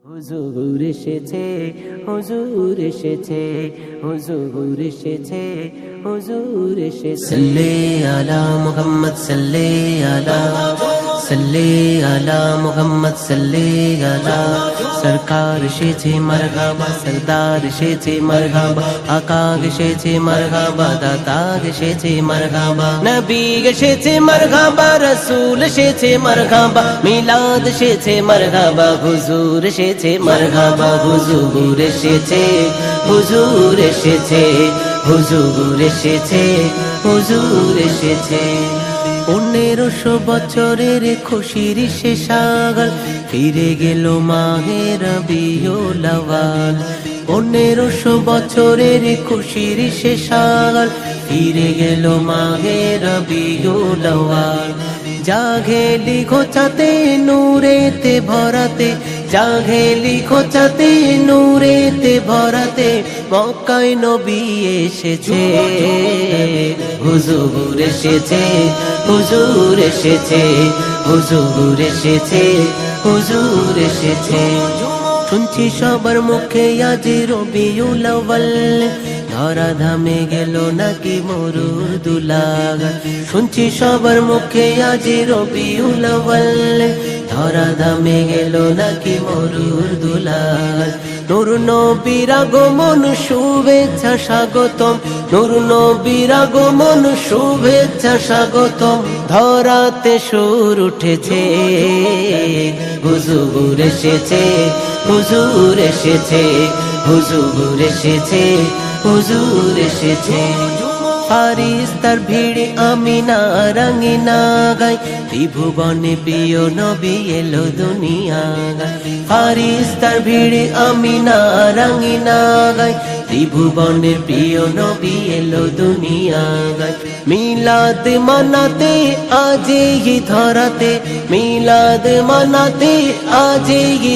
হুজুর এসেছে, হুজুর এসেছে, হুজুর এসেছে, হুজুর এসেছে। সাল্লি আলা মুহাম্মদ, সাল্লি আলা, সাল্লি আলা মুহাম্মদ, সাল্লি আলা। সরকার এসেছে মারহাবা, সরদার এসেছে মারহাবা, আকা এসেছে মারহাবা, দাতা এসেছে মারহাবা, নবী এসেছে মারহাবা, রাসূল এসেছে মারহাবা, মিলাদ এসেছে মারহাবা, হুজুর এসেছে মারহাবা, হুজুর এসেছে, হুজুর এসেছে, হুজুর এসেছে, হুজুর এসেছে। 1500 বছরের খুশির শেষাগাল ফিরে গেল মাহে রবিউল আউয়াল। 1500 বছরের খুশির শেষাগাল ফিরে গেল মাহে রবিউল আউয়াল। জাঘেলি খোঁচাতে নূরেতে ভরাতে, জাঘেলি খোঁচাতে নূরেতে ভরাতে, মক্কায় নবী এসেছে, হুজুর এসেছে, হুজুর এসেছে, হুজুর এসেছে, হুজুর এসেছে। শুনছি সবার মুখে আজ রবিউল আউয়াল, ধরা ধামে গেল নাকি মরুর দুলাগ। শুনছি সবার মুখে আজ রবিউল আউয়াল, ধরা ধামে গেল নাকি মরুর দুলাগ। নূর নবীর আগমন শুভেচ্ছা স্বাগতম, নূর নবীর আগমন শুভেচ্ছা স্বাগতম, ধরাতে সুর উঠেছে, হুজুর এসেছে, হুজুর এসেছে, হুজুর এসেছে, হুজুর এসেছে। ফারিস্তার ভিড়ে আমিনা রঙিনা গাই, ত্রিভুবনে প্রিয় নবী এলো দুনিয়া গাই। ফারিস্তার ভিড়ে আমিনা রঙিনা গাই, ত্রিভুবনের প্রিয় নবী এলো দুনিয়া গাই। মিলাদ মানাতে আজ এই ধরাতে, মিলাদ মানাতে আজ এই